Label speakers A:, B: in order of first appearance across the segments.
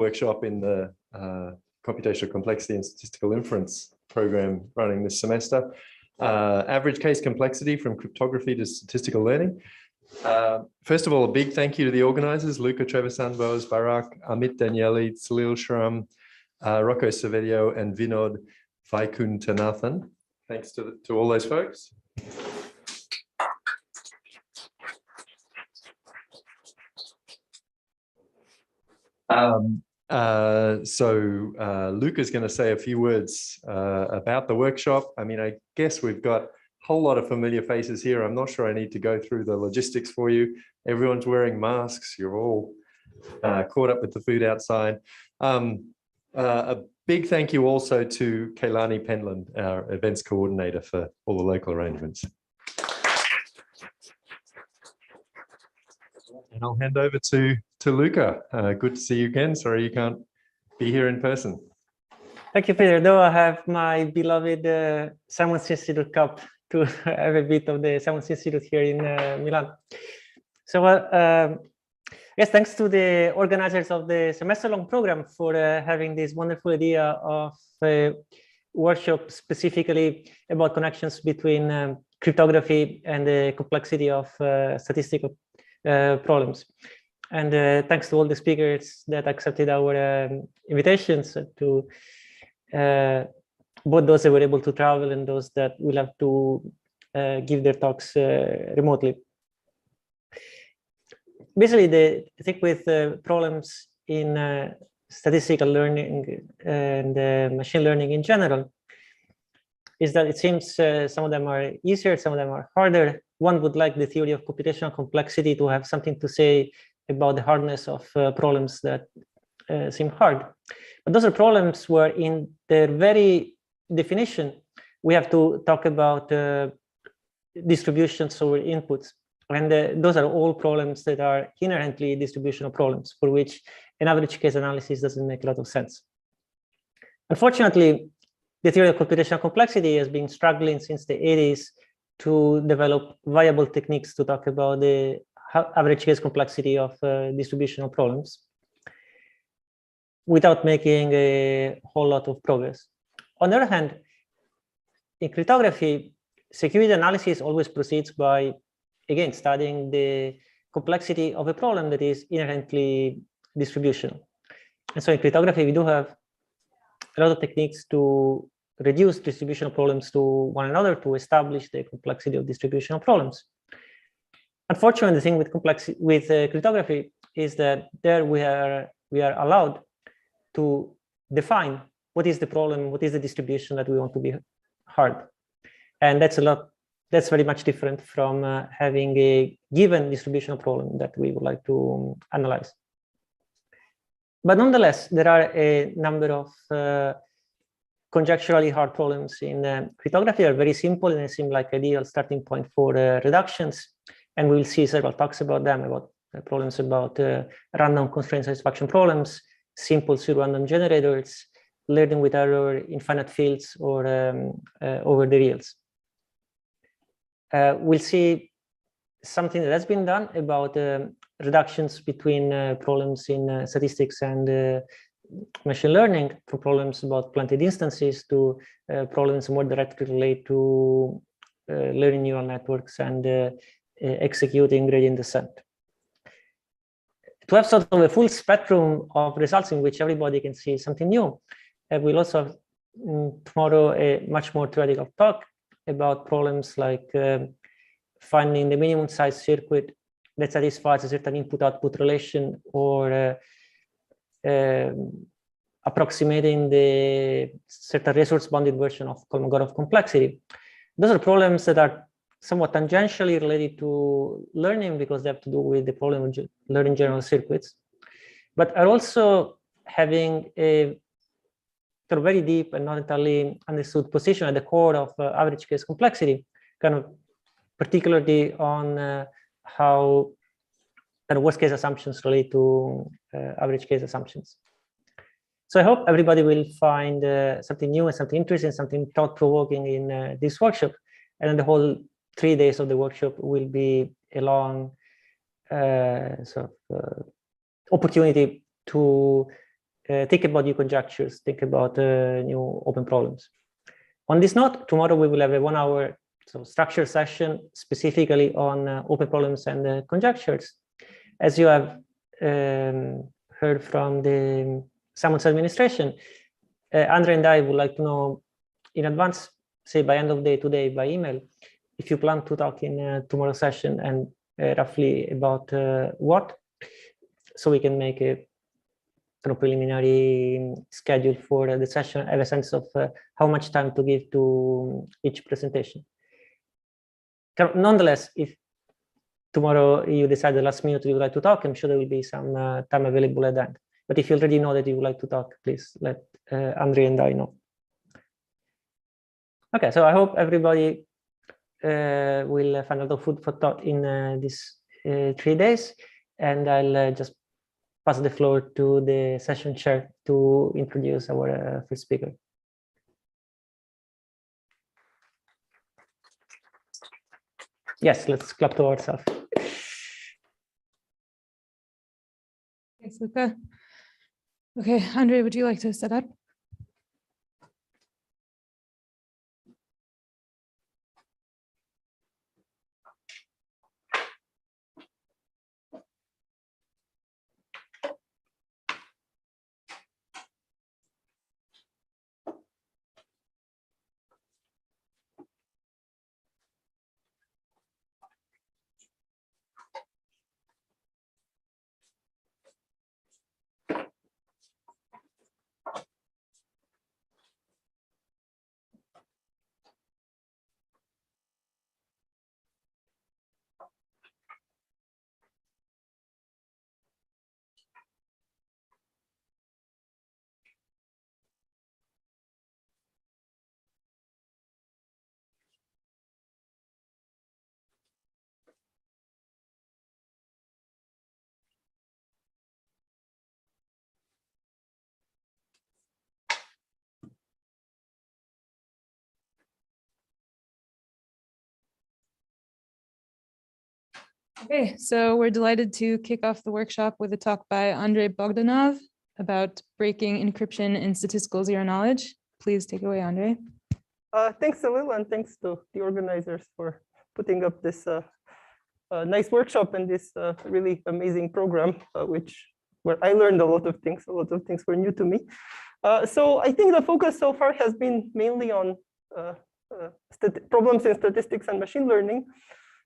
A: workshop in the computational complexity and statistical inference program running this semester. Average case complexity from cryptography to statistical learning. First of all, a big thank you to the organizers, Luca Trevisan-Bose, Barak, Amit Danieli, Salil Shram, Rocco Savedio, and Vinod Vaikuntanathan. Thanks to all those folks. Luca's going to say a few words about the workshop. I mean, I guess we've got a whole lot of familiar faces here. I'm not sure I need to go through the logistics for you. Everyone's wearing masks. You're all caught up with the food outside. A big thank you also to Kailani Penland, our events coordinator, for all the local arrangements. And I'll hand over to Luca. Good to see you again. Sorry you can't be here in person.
B: Thank you, Peter. Though I have my beloved Simons Institute cup to have a bit of the Simons Institute here in Milan. So, yes, thanks to the organizers of the semester-long program for having this wonderful idea of a workshop specifically about connections between cryptography and the complexity of statistical problems. And thanks to all the speakers that accepted our invitations, to both those that were able to travel and those that will have to give their talks remotely. Basically, the thing with problems in statistical learning and machine learning in general is that it seems some of them are easier, some of them are harder. One would like the theory of computational complexity to have something to say about the hardness of problems that seem hard. But those are problems where in their very definition, we have to talk about distributions over inputs. And those are all problems that are inherently distributional problems for which an average case analysis doesn't make a lot of sense. Unfortunately, the theory of computational complexity has been struggling since the 80s to develop viable techniques to talk about the average case complexity of distributional problems without making a whole lot of progress. On the other hand, in cryptography, security analysis always proceeds by, again, studying the complexity of a problem that is inherently distributional. And so in cryptography, we do have a lot of techniques to reduce distributional problems to one another to establish the complexity of distributional problems. Unfortunately, the thing with cryptography is that there we are allowed to define what is the problem, what is the distribution that we want to be hard. And that's very much different from having a given distributional problem that we would like to analyze. But nonetheless, there are a number of conjecturally hard problems in cryptography. They are very simple and they seem like ideal starting point for reductions. And we'll see several talks about them, about problems about random constraint satisfaction problems, simple pseudo-random generators, learning with error, infinite fields, or over the reals. We'll see something that has been done about reductions between problems in statistics and machine learning, from problems about planted instances to problems more directly related to learning neural networks and executing gradient descent. To have sort of a full spectrum of results in which everybody can see something new, we'll also have tomorrow a much more theoretical talk about problems like finding the minimum size circuit that satisfies a certain input-output relation, or approximating the certain resource-bounded version of Kolmogorov complexity. Those are problems that are somewhat tangentially related to learning because they have to do with the problem of learning general circuits, but are also having a sort of very deep and not entirely understood position at the core of average case complexity, kind of particularly on how kind of worst case assumptions relate to average case assumptions. So I hope everybody will find something new and something interesting, something thought-provoking in this workshop. And then the whole 3 days of the workshop will be a long opportunity to think about new conjectures, think about new open problems. On this note, tomorrow we will have a 1 hour structured session specifically on open problems and conjectures. As you have heard from the Simon's administration, Andrej and I would like to know in advance, say by end of day today by email, if you plan to talk in tomorrow's session and roughly about what, so we can make a kind of preliminary schedule for the session, have a sense of how much time to give to each presentation. Nonetheless, if tomorrow you decide the last minute you would like to talk, I'm sure there will be some time available at the end. But if you already know that you would like to talk, please let Andrej and I know. Okay, so I hope everybody will find a lot of food for thought in these 3 days, and I'll just pass the floor to the session chair to introduce our first speaker. Yes, let's clap to ourselves.
C: Thanks, Luca. Okay, Andrej, would you like to set up? Okay, so we're delighted to kick off the workshop with a talk by Andrej Bogdanov about breaking encryption in statistical zero knowledge. Please take it away, Andrej.
D: Thanks, Salil, and thanks to the organizers for putting up this nice workshop and this really amazing program, where I learned a lot of things. A lot of things were new to me. So I think the focus so far has been mainly on problems in statistics and machine learning.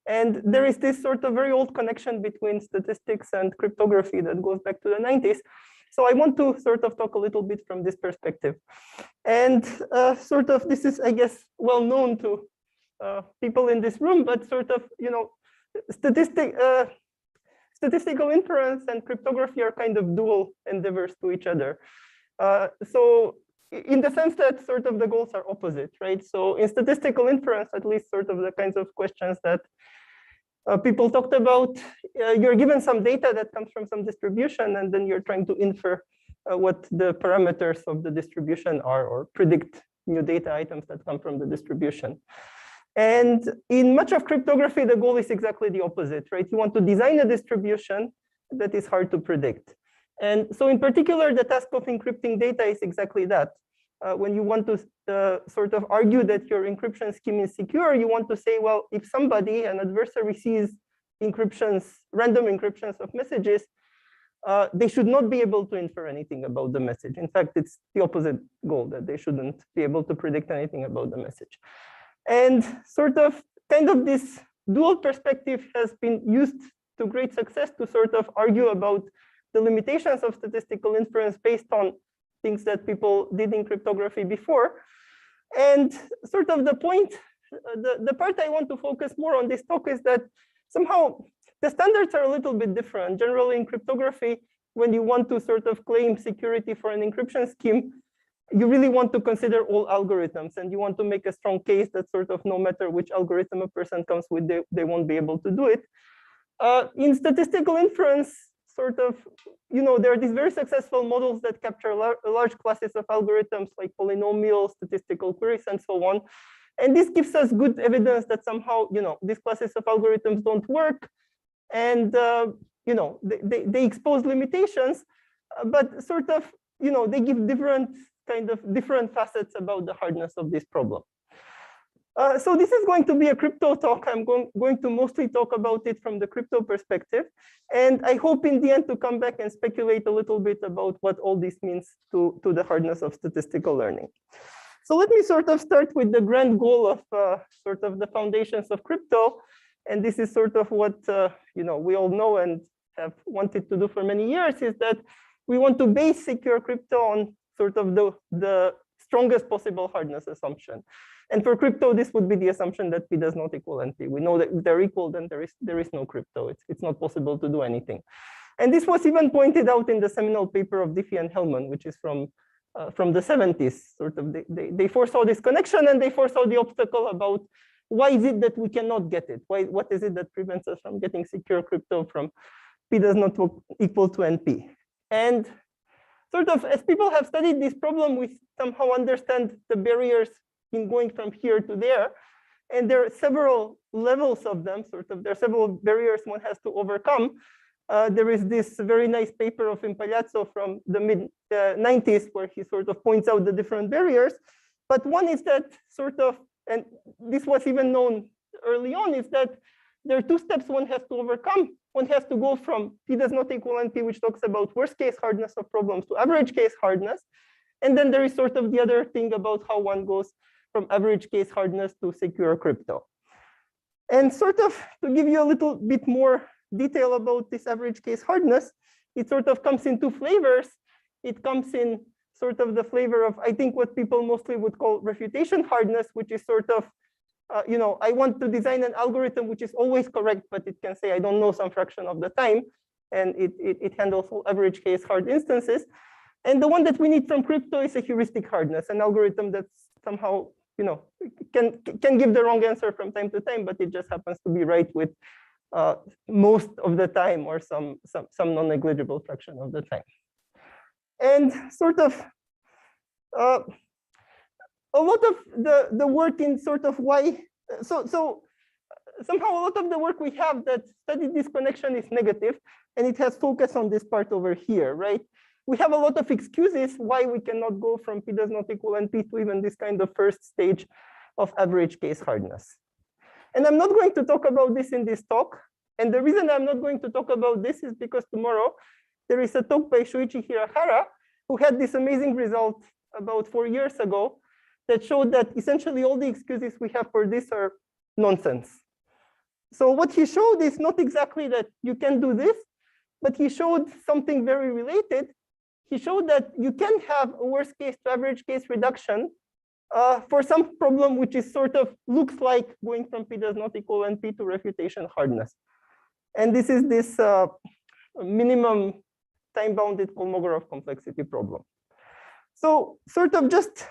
D: And there is this sort of very old connection between statistics and cryptography that goes back to the 90s. So I want to sort of talk a little bit from this perspective. And sort of this is, I guess, well known to people in this room, but sort of, you know, statistical inference and cryptography are kind of dual endeavors to each other. So in the sense that sort of the goals are opposite, right? So in statistical inference, at least sort of the kinds of questions that people talked about, you're given some data that comes from some distribution, and then you're trying to infer what the parameters of the distribution are, or predict new data items that come from the distribution. And in much of cryptography, the goal is exactly the opposite, right? You want to design a distribution that is hard to predict. And so in particular, the task of encrypting data is exactly that. When you want to sort of argue that your encryption scheme is secure, you want to say, well, if somebody, an adversary, sees random encryptions of messages, they should not be able to infer anything about the message. In fact, it's the opposite goal, that they shouldn't be able to predict anything about the message. And sort of kind of this dual perspective has been used to great success to sort of argue about the limitations of statistical inference based on things that people did in cryptography before. And sort of the point, the part I want to focus more on this talk is that somehow the standards are a little bit different. Generally in cryptography, when you want to sort of claim security for an encryption scheme, you really want to consider all algorithms, and you want to make a strong case that sort of no matter which algorithm a person comes with, they won't be able to do it. In statistical inference, sort of, you know, there are these very successful models that capture large classes of algorithms like polynomials, statistical queries, and so on. And this gives us good evidence that somehow, you know, these classes of algorithms don't work, and you know, they expose limitations. But sort of they give different facets about the hardness of this problem. So this is going to be a crypto talk. I'm going to mostly talk about it from the crypto perspective. And I hope in the end to come back and speculate a little bit about what all this means to the hardness of statistical learning. So let me sort of start with the grand goal of sort of the foundations of crypto. And this is sort of what we all know and have wanted to do for many years, is that we want to base secure crypto on sort of the strongest possible hardness assumption. And for crypto, this would be the assumption that P does not equal NP. We know that if they're equal, then there is no crypto. It's not possible to do anything. And this was even pointed out in the seminal paper of Diffie and Hellman, which is from the 70s. Sort of they foresaw this connection, and they foresaw the obstacle about why is it that we cannot get it? What is it that prevents us from getting secure crypto from P does not equal to NP? And sort of as people have studied this problem, we somehow understand the barriers in going from here to there. And there are several levels of them. There are several barriers one has to overcome. There is this very nice paper of Impagliazzo from the mid-90s where he sort of points out the different barriers. But one is that and this was even known early on, is that there are two steps one has to overcome. One has to go from P does not equal NP, which talks about worst case hardness of problems, to average case hardness. And then there is sort of the other thing about how one goes from average case hardness to secure crypto. And sort of to give you a little bit more detail about this average case hardness, it sort of comes in two flavors. It comes in sort of the flavor of, I think, what people mostly would call refutation hardness, which is sort of, I want to design an algorithm which is always correct, but it can say I don't know some fraction of the time, and it handles all average case hard instances. And the one that we need from crypto is a heuristic hardness, an algorithm that somehow can give the wrong answer from time to time, but it just happens to be right with most of the time, or some non-negligible fraction of the time. And sort of a lot of the work in sort of why, so somehow a lot of the work we have that studied this connection is negative, and it has focus on this part over here, right? We have a lot of excuses why we cannot go from P does not equal NP to even this kind of first stage of average case hardness. And I'm not going to talk about this in this talk. And the reason I'm not going to talk about this is because tomorrow there is a talk by Shuichi Hirahara, who had this amazing result about 4 years ago that showed that essentially all the excuses we have for this are nonsense. So what he showed is not exactly that you can do this, but he showed something very related. He showed that you can have a worst case to average case reduction for some problem which is sort of looks like going from P does not equal NP to refutation hardness. And this is this minimum time-bounded Kolmogorov complexity problem. So sort of just,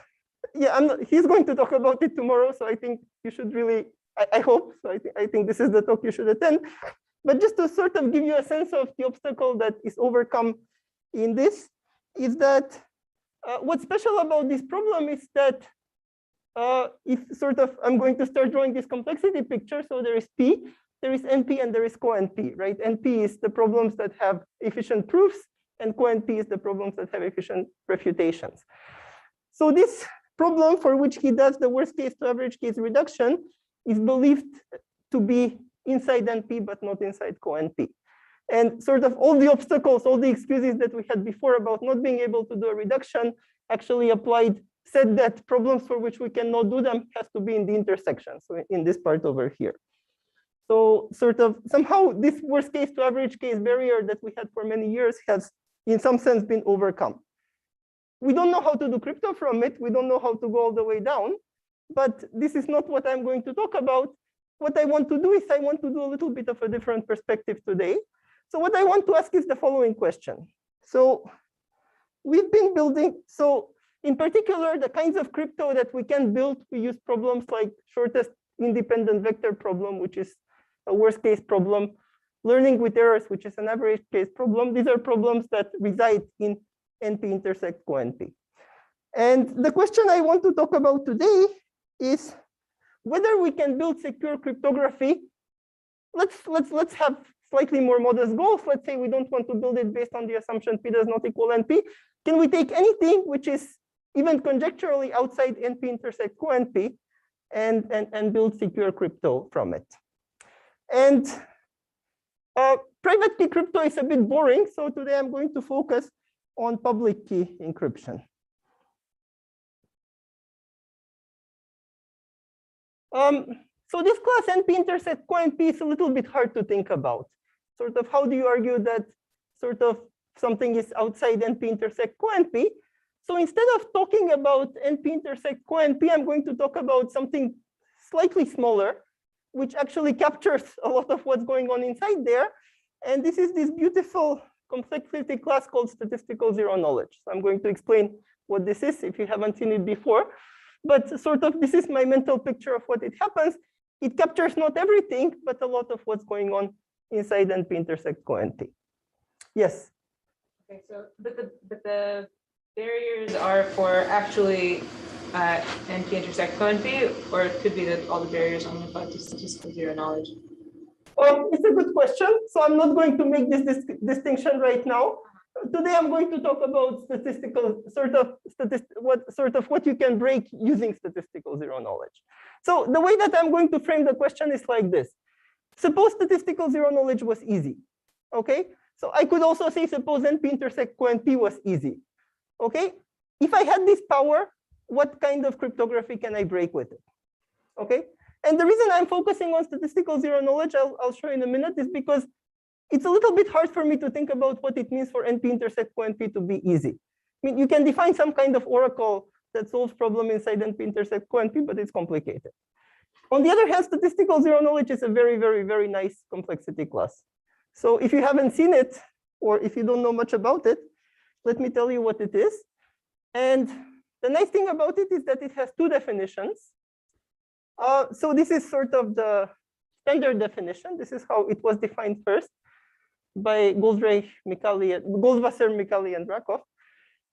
D: he's going to talk about it tomorrow. So I think you should really, I hope, so I think this is the talk you should attend. But just to sort of give you a sense of the obstacle that is overcome in this, is that what's special about this problem is that if sort of, I'm going to start drawing this complexity picture. So there is P, there is NP, and there is co-NP, right? NP is the problems that have efficient proofs, and co-NP is the problems that have efficient refutations. So this problem for which he does the worst case to average case reduction is believed to be inside NP, but not inside co-NP. And sort of all the obstacles, all the excuses that we had before about not being able to do a reduction actually said that problems for which we cannot do them has to be in the intersection, so in this part over here. So sort of somehow this worst case to average case barrier that we had for many years has in some sense been overcome. We don't know how to do crypto from it. We don't know how to go all the way down, but this is not what I'm going to talk about. What I want to do is I want to do a little bit of a different perspective today. So what I want to ask is the following question. So we've been building, so in particular, the kinds of crypto that we can build, we use problems like shortest independent vector problem, which is a worst case problem, learning with errors, which is an average case problem. These are problems that reside in NP intersect co-NP. And the question I want to talk about today is whether we can build secure cryptography. Let's have slightly more modest goals. Let's say we don't want to build it based on the assumption P does not equal NP, can we take anything which is even conjecturally outside NP intersect co-NP and build secure crypto from it? And private key crypto is a bit boring, so today I'm going to focus on public key encryption. So this class NP intersect co-NP is a little bit hard to think about. Sort of how do you argue that sort of something is outside NP intersect co-NP? So instead of talking about NP intersect co-NP, I'm going to talk about something slightly smaller, which actually captures a lot of what's going on inside there. And this is this beautiful complexity class called statistical zero knowledge. So I'm going to explain what this is if you haven't seen it before. But sort of this is my mental picture of what it happens. It captures not everything, but a lot of what's going on inside NP intersect co-NP. Yes?
E: Okay, so but the barriers are for actually NP intersect co-NP, or it could be that all the barriers only apply to statistical zero knowledge?
D: It's a good question. So I'm not going to make this distinction right now. Today I'm going to talk about statistical what you can break using statistical zero knowledge. So the way that I'm going to frame the question is like this. Suppose statistical zero knowledge was easy. Okay. So I could also say suppose NP intersect co-NP was easy. Okay. If I had this power, what kind of cryptography can I break with it? Okay. And the reason I'm focusing on statistical zero knowledge, I'll show you in a minute, is because it's a little bit hard for me to think about what it means for NP intersect co-NP to be easy. I mean, you can define some kind of oracle that solves problem inside NP intersect co-NP, but it's complicated. On the other hand, statistical zero knowledge is a very, very, very nice complexity class. So if you haven't seen it, or if you don't know much about it, let me tell you what it is. And the nice thing about it is that it has two definitions. So this is sort of the standard definition. This is how it was defined first by Goldwasser, Micali, and Rakov.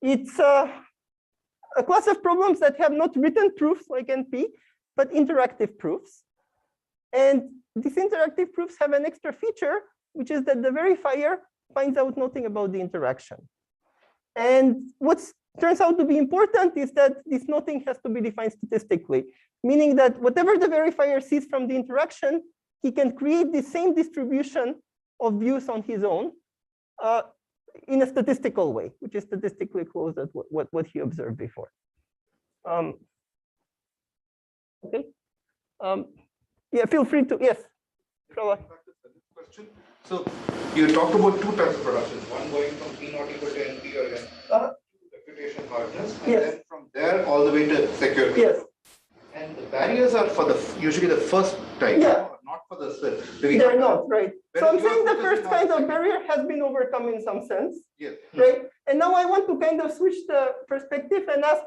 D: It's a class of problems that have not written proofs like NP, but interactive proofs. And these interactive proofs have an extra feature, which is that the verifier finds out nothing about the interaction. And what turns out to be important is that this nothing has to be defined statistically, meaning that whatever the verifier sees from the interaction, he can create the same distribution of views on his own in a statistical way, which is statistically close to what he observed before. Okay. Yeah, feel free to, yes.
F: Question. So you talked about two types of productions, one going from P not equal to NP or N, refutation hardness, and
D: yes.
F: then from there all the way to security.
D: Yes.
F: And the barriers are for usually the first type,
D: yeah.
F: Not for the
D: They're not, right? So I'm saying the first kind of barrier has been overcome in some sense,
F: yes.
D: Right? And now I want to kind of switch the perspective and ask,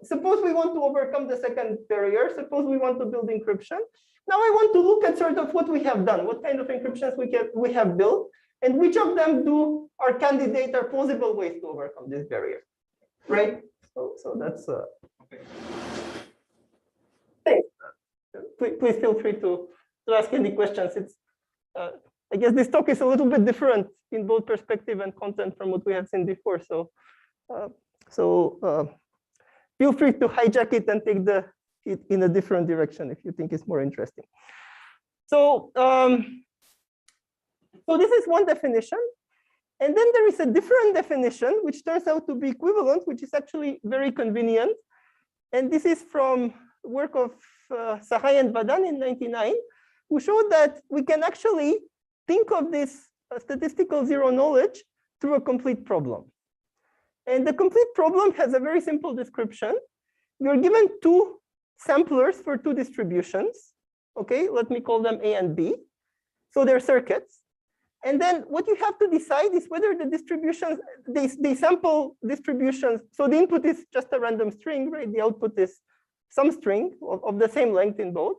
D: suppose we want to overcome the second barrier, suppose we want to build encryption. Now I want to look at sort of what we have done, what kind of encryptions we have built, and which of them are candidate or plausible ways to overcome this barrier, right? So that's
F: okay.
D: Thanks. Please feel free to ask any questions. It's I guess this talk is a little bit different in both perspective and content from what we have seen before. So feel free to hijack it and take it in a different direction if you think it's more interesting. So this is one definition. And then there is a different definition, which turns out to be equivalent, which is actually very convenient. And this is from work of Sahai and Vadan in 1999, who showed that we can actually think of this statistical zero knowledge through a complete problem. And the complete problem has a very simple description. You're given two samplers for two distributions. Okay, let me call them A and B. So they're circuits. And then what you have to decide is whether the distributions, they sample distributions. So the input is just a random string, right? The output is some string of the same length in both.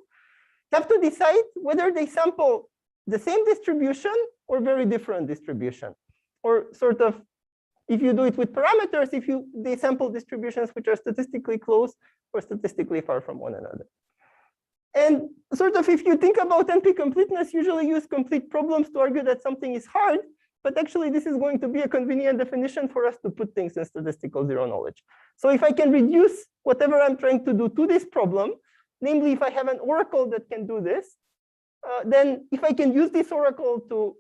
D: You have to decide whether they sample the same distribution or very different distribution. Or sort of, if you do it with parameters, they sample distributions which are statistically close or statistically far from one another. And sort of if you think about NP completeness, usually use complete problems to argue that something is hard, but actually this is going to be a convenient definition for us to put things in statistical zero knowledge. So if I can reduce whatever I'm trying to do to this problem, namely if I have an oracle that can do this, then if I can use this oracle to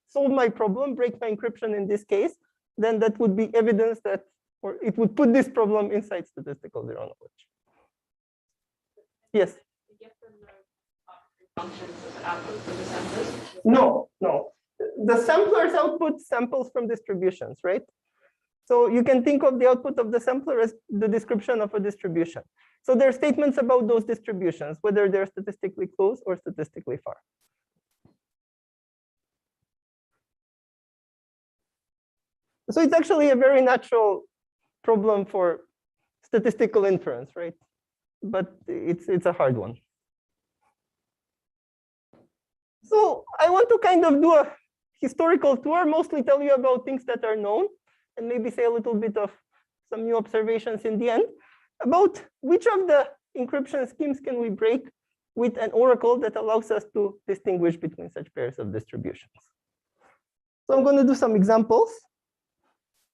D: solve my problem, break my encryption in this case, then that would be evidence that, or it would put this problem inside statistical zero knowledge. Yes? No. The samplers output samples from distributions, right? So you can think of the output of the sampler as the description of a distribution. So there are statements about those distributions, whether they're statistically close or statistically far. So it's actually a very natural problem for statistical inference, right? But it's a hard one. So I want to kind of do a historical tour, mostly tell you about things that are known, and maybe say a little bit of some new observations in the end about which of the encryption schemes can we break with an oracle that allows us to distinguish between such pairs of distributions. So I'm going to do some examples.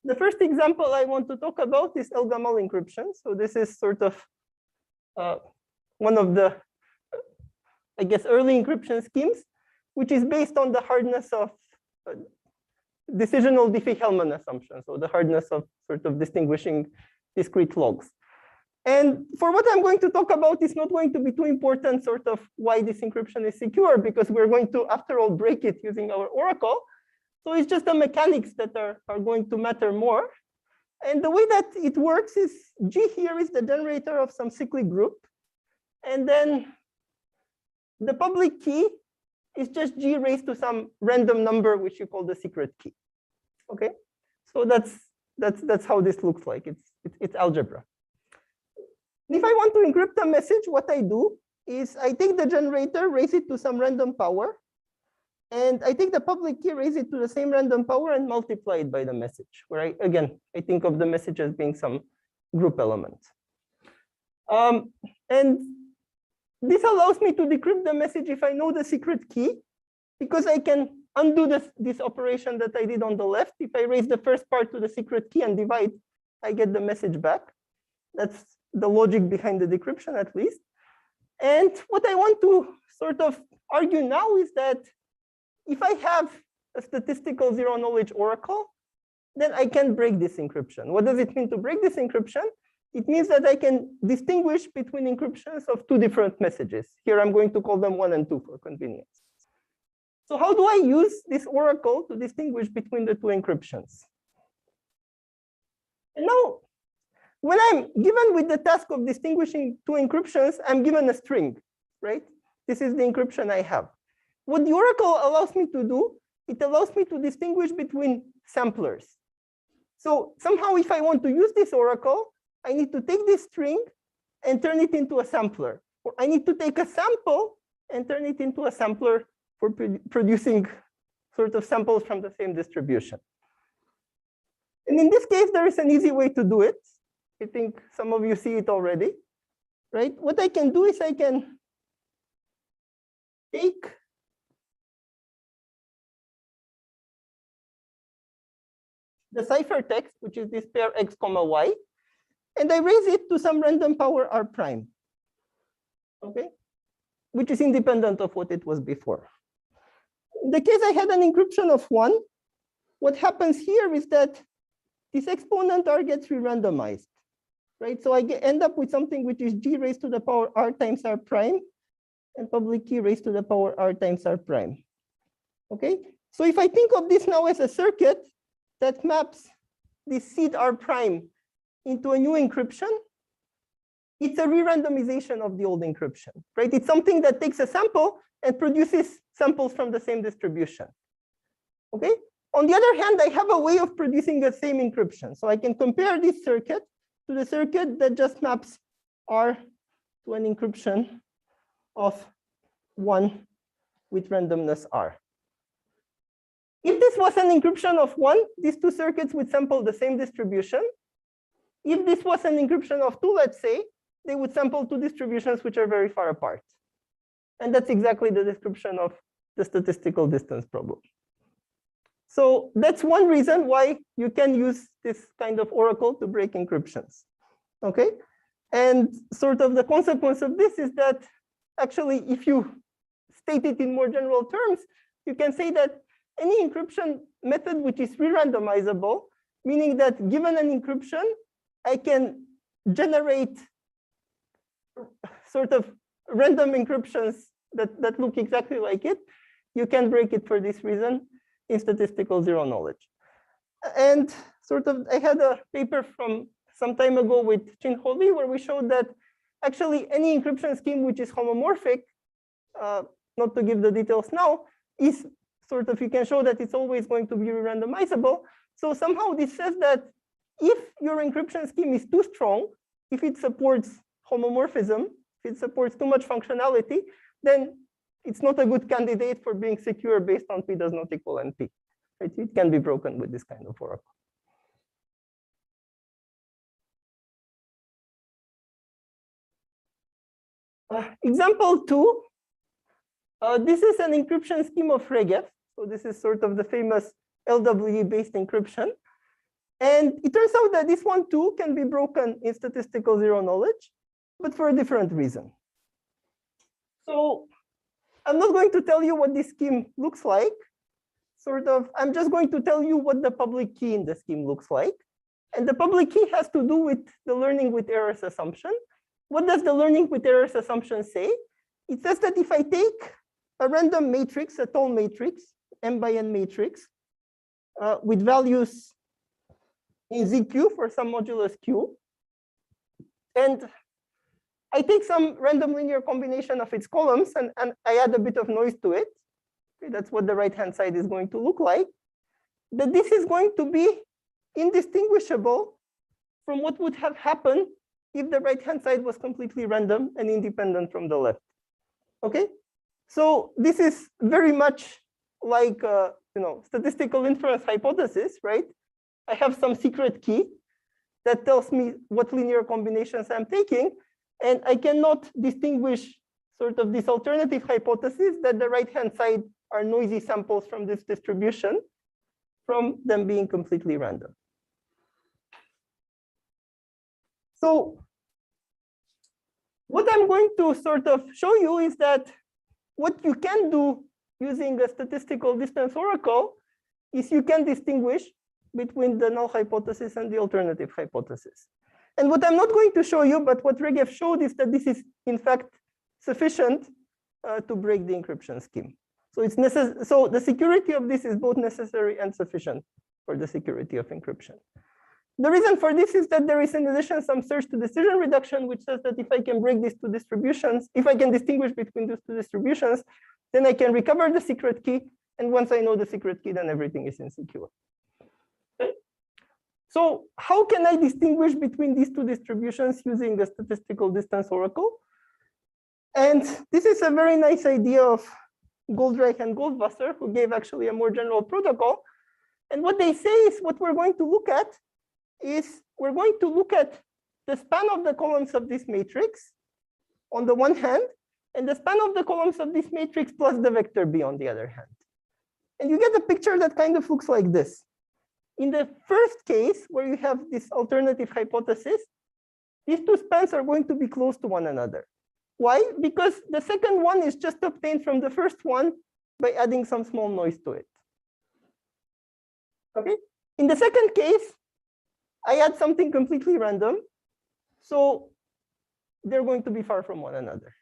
D: The first example I want to talk about is El-Gamal encryption. So this is sort of one of the, I guess, early encryption schemes, which is based on the hardness of decisional Diffie-Hellman assumption. So the hardness of sort of distinguishing discrete logs. And for what I'm going to talk about, is not going to be too important sort of why this encryption is secure, because we're going to, after all, break it using our oracle. So it's just the mechanics that are going to matter more. And the way that it works is G here is the generator of some cyclic group. And then the public key is just G raised to some random number, which you call the secret key. Okay, so that's how this looks like. It's algebra. If I want to encrypt a message, what I do is I take the generator, raise it to some random power, and I take the public key, raise it to the same random power, and multiply it by the message, where I think of the message as being some group element. And this allows me to decrypt the message if I know the secret key, because I can undo this operation that I did on the left. If I raise the first part to the secret key and divide, I get the message back. That's the logic behind the decryption, at least. And what I want to sort of argue now is that if I have a statistical zero knowledge oracle, then I can break this encryption. What does it mean to break this encryption? It means that I can distinguish between encryptions of two different messages. Here I'm going to call them 1 and 2 for convenience. So how do I use this oracle to distinguish between the two encryptions? And now, when I'm given with the task of distinguishing two encryptions, I'm given a string, right? This is the encryption I have. What the oracle allows me to do, it allows me to distinguish between samplers. So somehow, if I want to use this oracle, I need to take this string and turn it into a sampler. Or I need to take a sample and turn it into a sampler for producing sort of samples from the same distribution. And in this case, there is an easy way to do it. I think some of you see it already, right? What I can do is I can take the ciphertext, which is this pair x comma y, and I raise it to some random power r prime, okay, which is independent of what it was before. In the case I had an encryption of 1, what happens here is that this exponent r gets re-randomized, right? So I end up with something which is g raised to the power r times r prime and public key raised to the power r times r prime, okay? So if I think of this now as a circuit that maps this seed r prime into a new encryption, it's a re-randomization of the old encryption, right? It's something that takes a sample and produces samples from the same distribution, okay? On the other hand, I have a way of producing the same encryption. So I can compare this circuit to the circuit that just maps R to an encryption of 1 with randomness R. If this was an encryption of 1, these two circuits would sample the same distribution. If this was an encryption of 2, let's say, they would sample two distributions which are very far apart. And that's exactly the description of the statistical distance problem. So that's one reason why you can use this kind of oracle to break encryptions. Okay. And sort of the consequence of this is that actually, if you state it in more general terms, you can say that any encryption method which is re-randomizable, meaning that given an encryption, I can generate sort of random encryptions that look exactly like it. You can break it for this reason in statistical zero knowledge. And sort of, I had a paper from some time ago with Chin-Ho Lee where we showed that actually any encryption scheme which is homomorphic, not to give the details now, is sort of, you can show that it's always going to be randomizable. So somehow this says that if your encryption scheme is too strong, if it supports homomorphism, if it supports too much functionality, then it's not a good candidate for being secure based on P does not equal NP. Right? It can be broken with this kind of oracle. Example 2, this is an encryption scheme of Regeth. So this is sort of the famous LWE-based encryption. And it turns out that this one too can be broken in statistical zero knowledge, but for a different reason. So I'm not going to tell you what this scheme looks like. Sort of, I'm just going to tell you what the public key in the scheme looks like. And the public key has to do with the learning with errors assumption. What does the learning with errors assumption say? It says that if I take a random matrix, a tall matrix, m by n matrix, with values in ZQ for some modulus Q, and I take some random linear combination of its columns and I add a bit of noise to it. Okay, that's what the right-hand side is going to look like. That this is going to be indistinguishable from what would have happened if the right-hand side was completely random and independent from the left. Okay, so this is very much like statistical inference hypothesis, right? I have some secret key that tells me what linear combinations I'm taking, and I cannot distinguish sort of this alternative hypothesis that the right-hand side are noisy samples from this distribution from them being completely random. So what I'm going to sort of show you is that what you can do using a statistical distance oracle is you can distinguish between the null hypothesis and the alternative hypothesis. And what I'm not going to show you, but what Regeth showed is that this is in fact sufficient to break the encryption scheme. So it's necessary. So the security of this is both necessary and sufficient for the security of encryption. The reason for this is that there is in addition some search to decision reduction, which says that if I can break these two distributions, if I can distinguish between these two distributions, then I can recover the secret key. And once I know the secret key, then everything is insecure. Okay. So how can I distinguish between these two distributions using a statistical distance oracle? And this is a very nice idea of Goldreich and Goldwasser, who gave actually a more general protocol. And what they say is what we're going to look at is we're going to look at the span of the columns of this matrix on the one hand, and the span of the columns of this matrix plus the vector B on the other hand. And you get a picture that kind of looks like this. In the first case, where you have this alternative hypothesis, these two spans are going to be close to one another. Why? Because the second one is just obtained from the first one by adding some small noise to it. Okay. In the second case, I add something completely random. So they're going to be far from one another.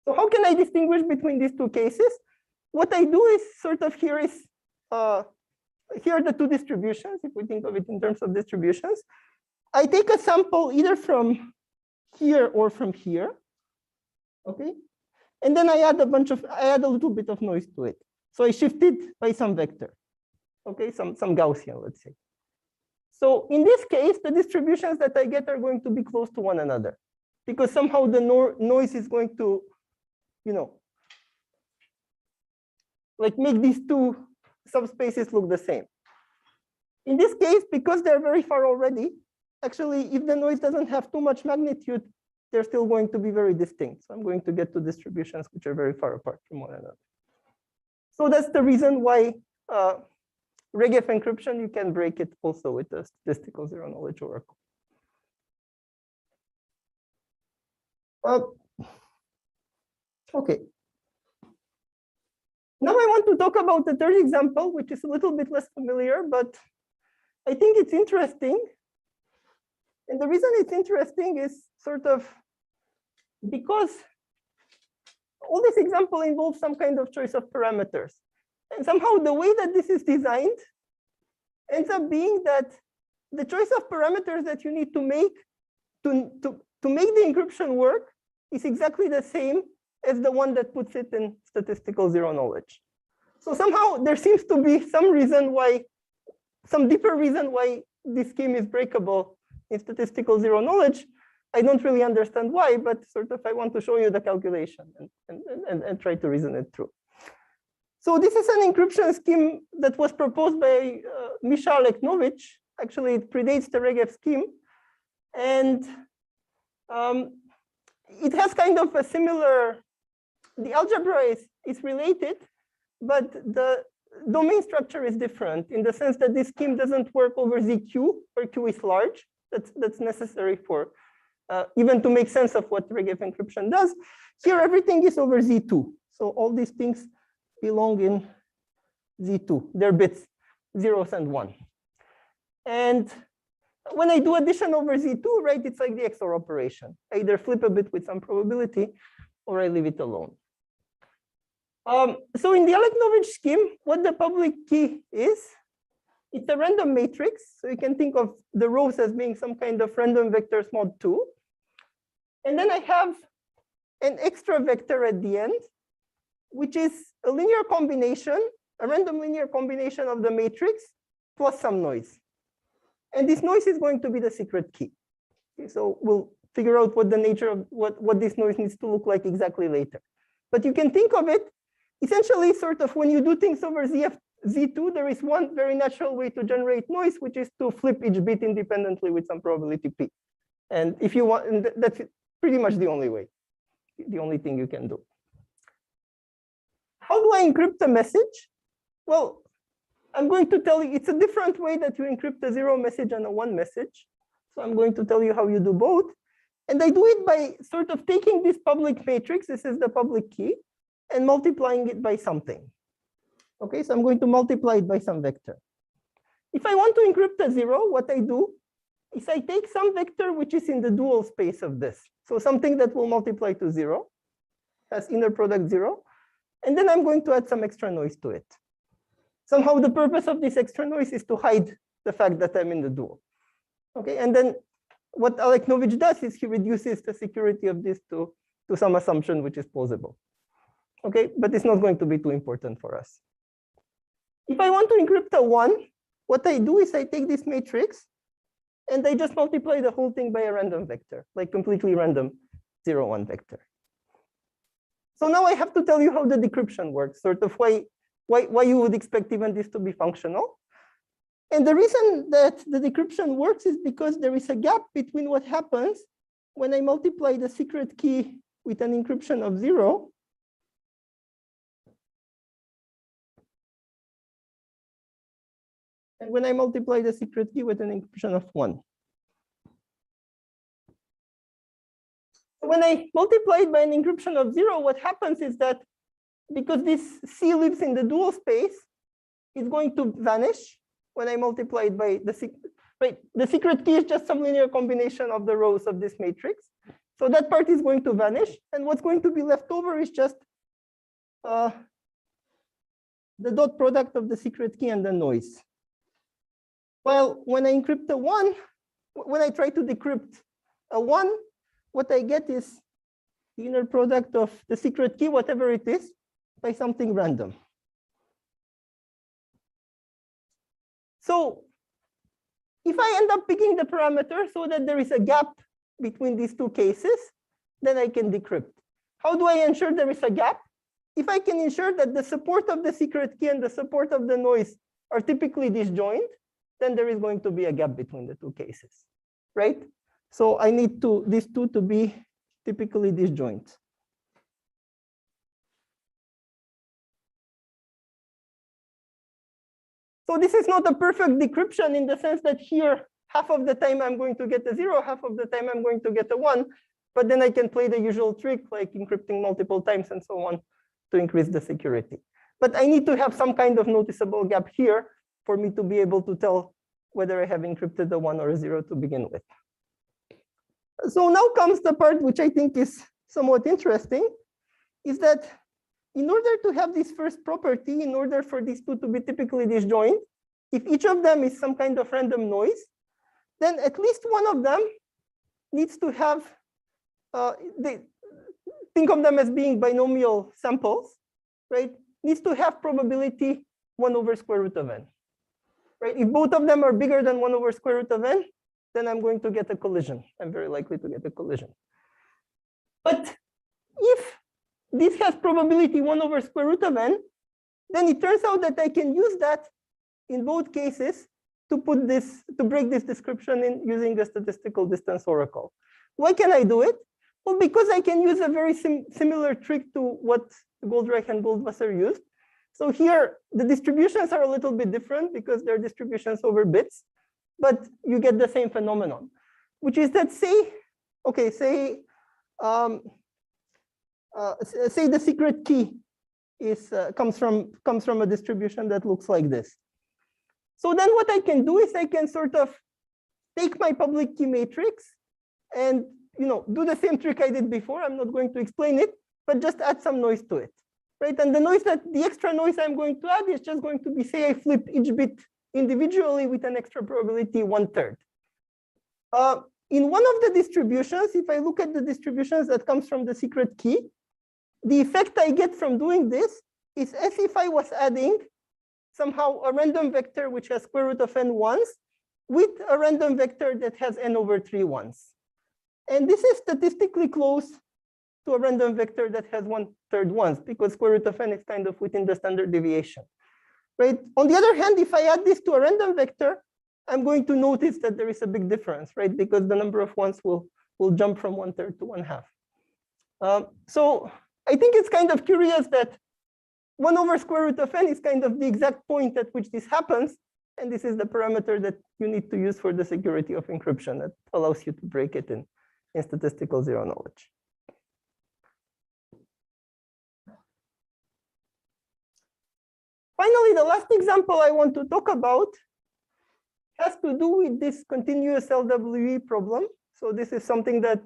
D: So how can I distinguish between these two cases? What I do is sort of here are the two distributions, if we think of it in terms of distributions. I take a sample either from here or from here. Okay. And then I add a little bit of noise to it. So I shift it by some vector. Okay, some Gaussian, let's say. So in this case, the distributions that I get are going to be close to one another because somehow the noise is going to, like make these two subspaces look the same. In this case, because they're very far already, actually, if the noise doesn't have too much magnitude, they're still going to be very distinct. So I'm going to get to distributions which are very far apart from one another. So that's the reason why Regeth encryption, you can break it also with the statistical zero-knowledge oracle. Okay. Now I want to talk about the third example, which is a little bit less familiar, but I think it's interesting. And the reason it's interesting is sort of because all this example involves some kind of choice of parameters. And somehow the way that this is designed ends up being that the choice of parameters that you need to make to make the encryption work is exactly the same as the one that puts it in statistical zero-knowledge. So somehow there seems to be some reason why, some deeper reason why this scheme is breakable in statistical zero-knowledge. I don't really understand why, but sort of I want to show you the calculation and try to reason it through. So this is an encryption scheme that was proposed by Misha Aleknovich. Actually, it predates the Regeth scheme. And it has kind of a similar, the algebra is related, but the domain structure is different in the sense that this scheme doesn't work over ZQ, where Q is large. That's necessary for even to make sense of what Regeth encryption does. Here, everything is over Z2. So all these things belong in Z2. They're bits, zeros and one. And when I do addition over Z2, right, it's like the XOR operation. I either flip a bit with some probability or I leave it alone. So in the Aleknovich scheme, what the public key is, it's a random matrix. So you can think of the rows as being some kind of random vectors mod 2. And then I have an extra vector at the end, which is a linear combination, a random linear combination of the matrix plus some noise. And this noise is going to be the secret key. Okay, so we'll figure out what the nature of what this noise needs to look like exactly later. But you can think of it essentially sort of when you do things over Z2, there is one very natural way to generate noise, which is to flip each bit independently with some probability P. And if you want, and that's pretty much the only way, the only thing you can do. How do I encrypt a message? Well, I'm going to tell you, it's a different way that you encrypt a 0 message and a 1 message. So I'm going to tell you how you do both. And I do it by sort of taking this public matrix, this is the public key, and multiplying it by something. Okay, so I'm going to multiply it by some vector. If I want to encrypt a 0, what I do is I take some vector which is in the dual space of this. So something that will multiply to 0, has inner product 0. And then I'm going to add some extra noise to it. Somehow the purpose of this extra noise is to hide the fact that I'm in the dual. Okay, and then what Aleknovich does is he reduces the security of this to some assumption which is plausible. Okay, but it's not going to be too important for us. If I want to encrypt a 1, what I do is I take this matrix and I just multiply the whole thing by a random vector, like completely random 0, 1 vector. So now I have to tell you how the decryption works, sort of why you would expect even this to be functional. And the reason that the decryption works is because there is a gap between what happens when I multiply the secret key with an encryption of 0 and when I multiply the secret key with an encryption of 1. When I multiply it by an encryption of 0, what happens is that because this C lives in the dual space, it's going to vanish when I multiply it by the secret. Right, the secret key is just some linear combination of the rows of this matrix. So that part is going to vanish, and what's going to be left over is just the dot product of the secret key and the noise. Well, when I encrypt a 1, when I try to decrypt a 1, what I get is the inner product of the secret key, whatever it is, by something random. So if I end up picking the parameter so that there is a gap between these two cases, then I can decrypt. How do I ensure there is a gap? If I can ensure that the support of the secret key and the support of the noise are typically disjoint, then there is going to be a gap between the two cases, right? So I need these two to be typically disjoint. So this is not a perfect decryption in the sense that here, half of the time I'm going to get a 0, half of the time I'm going to get a 1. But then I can play the usual trick like encrypting multiple times and so on to increase the security. But I need to have some kind of noticeable gap here for me to be able to tell whether I have encrypted a 1 or a 0 to begin with. So now comes the part which I think is somewhat interesting, is that in order to have this first property, in order for these two to be typically disjoint, if each of them is some kind of random noise, then at least one of them needs to have, think of them as being binomial samples, right? Needs to have probability 1 over square root of n, right? If both of them are bigger than 1 over square root of n, then I'm going to get a collision. I'm very likely to get a collision. But if this has probability 1 over square root of n, then it turns out that I can use that in both cases to put this, to break this description in using a statistical distance oracle. Why can I do it? Well, because I can use a very similar trick to what Goldreich and Goldwasser used. So here, the distributions are a little bit different because they're distributions over bits, but you get the same phenomenon, which is that say the secret key is comes from a distribution that looks like this. So then what I can do is I can sort of take my public key matrix and do the same trick I did before. I'm not going to explain it, but just add some noise to it, right? And the extra noise I'm going to add is just going to be, say I flip each bit individually with an extra probability 1/3. In one of the distributions, if I look at the distributions that comes from the secret key, the effect I get from doing this is as if I was adding somehow a random vector which has square root of n ones with a random vector that has n over 3 ones. And this is statistically close to a random vector that has 1/3 ones because square root of n is kind of within the standard deviation, right? On the other hand, if I add this to a random vector, I'm going to notice that there is a big difference, right? Because the number of ones will jump from 1/3 to 1/2. So I think it's kind of curious that 1 over square root of n is kind of the exact point at which this happens. And this is the parameter that you need to use for the security of encryption that allows you to break it in statistical zero knowledge. Finally, the last example I want to talk about has to do with this continuous LWE problem. So this is something that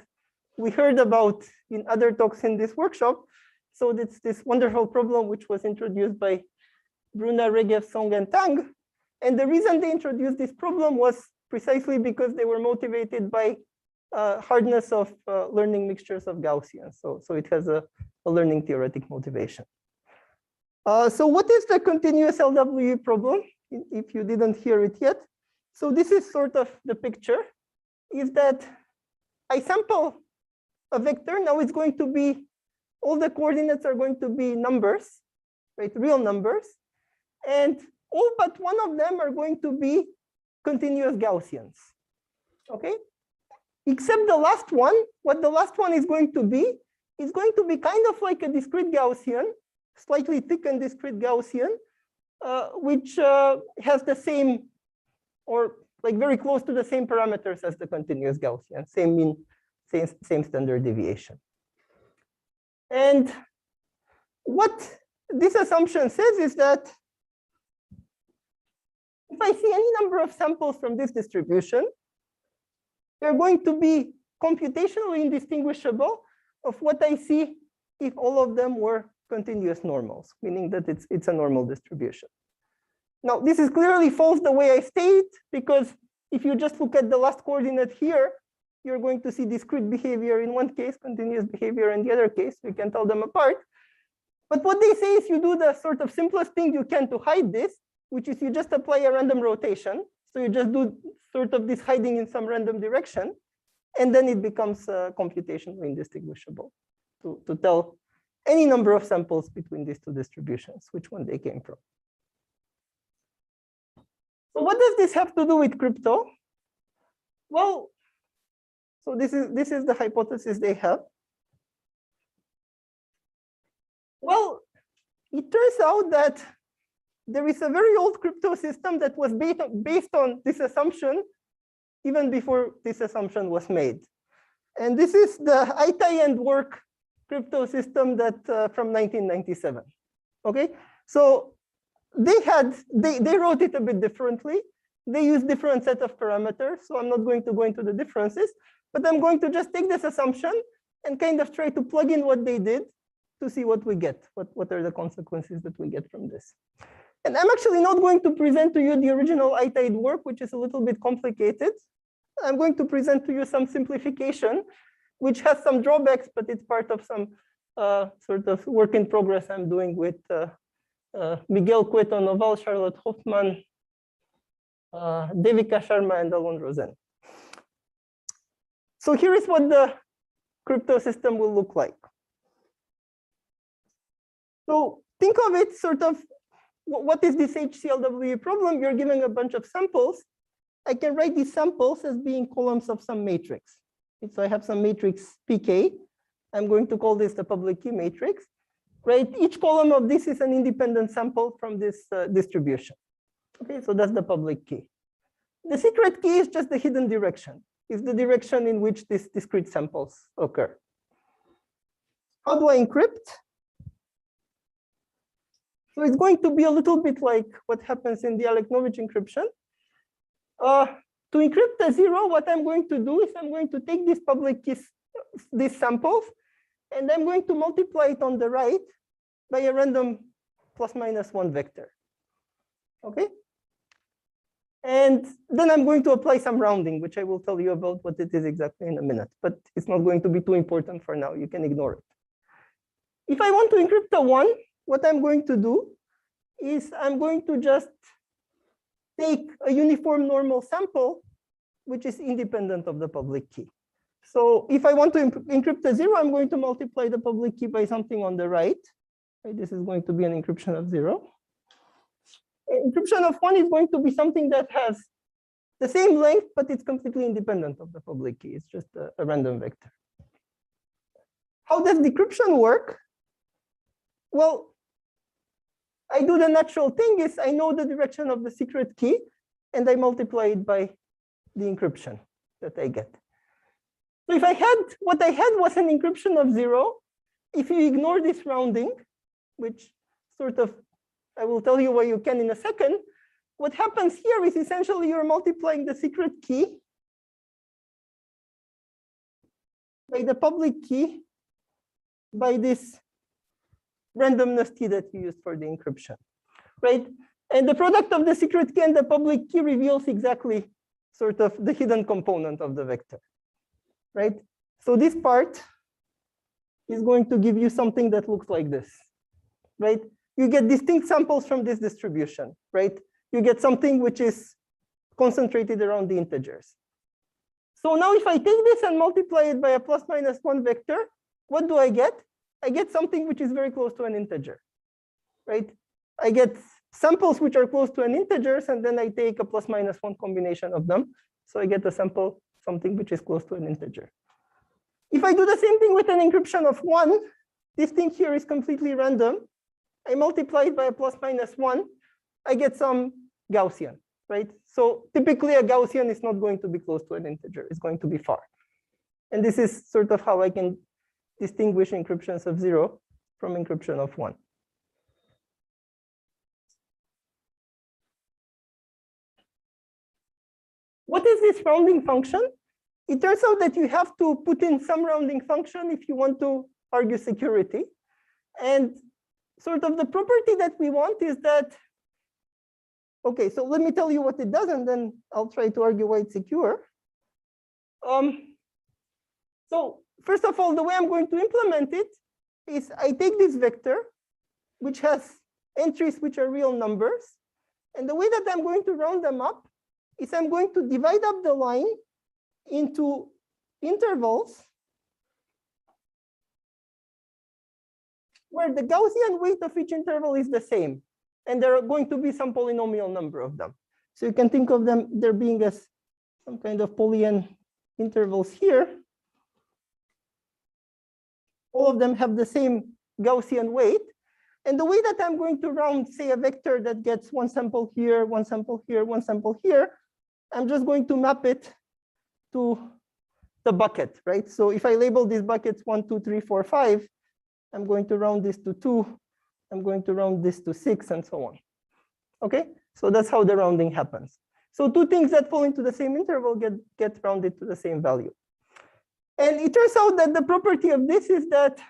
D: we heard about in other talks in this workshop. So it's this wonderful problem which was introduced by Bruna, Regeth, Song, and Tang. And the reason they introduced this problem was precisely because they were motivated by hardness of learning mixtures of Gaussians. So it has a learning theoretic motivation. So what is the continuous LWE problem, if you didn't hear it yet? So this is sort of the picture, is that I sample a vector. Now it's going to be, all the coordinates are going to be numbers, right? Real numbers. And all but one of them are going to be continuous Gaussians, okay? Except the last one, what the last one is going to be kind of like a discrete Gaussian, slightly thickened discrete Gaussian, which has the same, or like very close to the same parameters as the continuous Gaussian, same mean, same standard deviation. And what this assumption says is that if I see any number of samples from this distribution, they're going to be computationally indistinguishable of what I see if all of them were continuous normals, meaning that it's a normal distribution. Now, this is clearly false the way I state, because if you just look at the last coordinate here, you're going to see discrete behavior in one case, continuous behavior in the other case. We can tell them apart. But what they say is you do the sort of simplest thing you can to hide this, which is you just apply a random rotation. So you just do sort of this hiding in some random direction, and then it becomes computationally indistinguishable to tell any number of samples between these two distributions, which one they came from. So what does this have to do with crypto? Well, so this is the hypothesis they have. Well, it turns out that there is a very old crypto system that was based on this assumption even before this assumption was made. And this is the ITAI and work crypto system that from 1997. Okay, so they wrote it a bit differently. They use different set of parameters. So I'm not going to go into the differences, but I'm going to just take this assumption and kind of try to plug in what they did to see what we get. What are the consequences that we get from this? And I'm actually not going to present to you the original ITAI work, which is a little bit complicated. I'm going to present to you some simplification, which has some drawbacks, but it's part of some sort of work in progress I'm doing with Miguel Cueto Noval, Charlotte Hoffman, Devika Sharma, and Alon Rosen. So here is what the crypto system will look like. So think of it sort of, what is this HCLW problem? You're given a bunch of samples. I can write these samples as being columns of some matrix. So I have some matrix PK. I'm going to call this the public key matrix, right? Each column of this is an independent sample from this distribution. Okay, so that's the public key. The secret key is just the hidden direction. It's the direction in which these discrete samples occur. How do I encrypt? So it's going to be a little bit like what happens in the ZeroKnowledge encryption. To encrypt a 0, what I'm going to do is I'm going to take these public keys, these samples, and I'm going to multiply it on the right by a random ±1 vector. Okay? And then I'm going to apply some rounding, which I will tell you about what it is exactly in a minute, but it's not going to be too important for now. You can ignore it. If I want to encrypt a 1, what I'm going to do is I'm going to just take a uniform normal sample, which is independent of the public key. So if I want to encrypt a 0, I'm going to multiply the public key by something on the right. This is going to be an encryption of 0. Encryption of 1 is going to be something that has the same length, but it's completely independent of the public key. It's just a random vector. How does decryption work? Well, I do the natural thing is I know the direction of the secret key, and I multiply it by the encryption that I get. So if I had, what I had was an encryption of 0. If you ignore this rounding, which sort of, I will tell you why you can in a second, what happens here is essentially you're multiplying the secret key by the public key by this randomness T that you used for the encryption, right? And the product of the secret key and the public key reveals exactly sort of the hidden component of the vector, right? So this part is going to give you something that looks like this, right? You get distinct samples from this distribution, right? You get something which is concentrated around the integers. So now if I take this and multiply it by a ±1 vector, what do I get? I get something which is very close to an integer, right? I get samples which are close to an integers, and then I take a ±1 combination of them. So I get a sample, something which is close to an integer. If I do the same thing with an encryption of 1, this thing here is completely random. I multiply it by a ±1, I get some Gaussian, right? So typically a Gaussian is not going to be close to an integer, it's going to be far. And this is sort of how I can distinguish encryptions of 0 from encryption of 1. What is this rounding function? It turns out that you have to put in some rounding function if you want to argue security. And sort of the property that we want is that, okay, so let me tell you what it does, and then I'll try to argue why it's secure. So first of all, the way I'm going to implement it is I take this vector, which has entries which are real numbers. And the way that I'm going to round them up is I'm going to divide up the line into intervals where the Gaussian weight of each interval is the same. And there are going to be some polynomial number of them. So you can think of them, there being as some kind of Polyn intervals here. All of them have the same Gaussian weight. And the way that I'm going to round, say, a vector that gets one sample here, one sample here, one sample here, I'm just going to map it to the bucket, right? So if I label these buckets 1, 2, 3, 4, 5, I'm going to round this to 2. I'm going to round this to 6, and so on. Okay, so that's how the rounding happens. So two things that fall into the same interval get rounded to the same value. And it turns out that the property of this is that